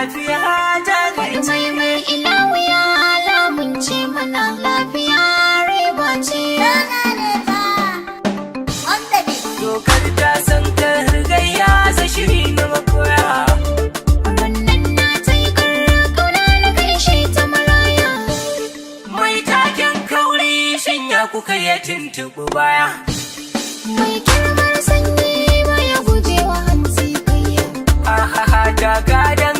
lafiya jari ce. Mai ilawu ya lamunce mana lafiya riba ce. Dokar ta san kar gayya za shiri na makoya. Wannan na ta yi karra kauna na gaishe ta maraya. Mai taken kauri shanya kuka ya tuntuɓi baya. Mai girmar sanyi baya gujewa hantsi kayya. Ahaha daga dan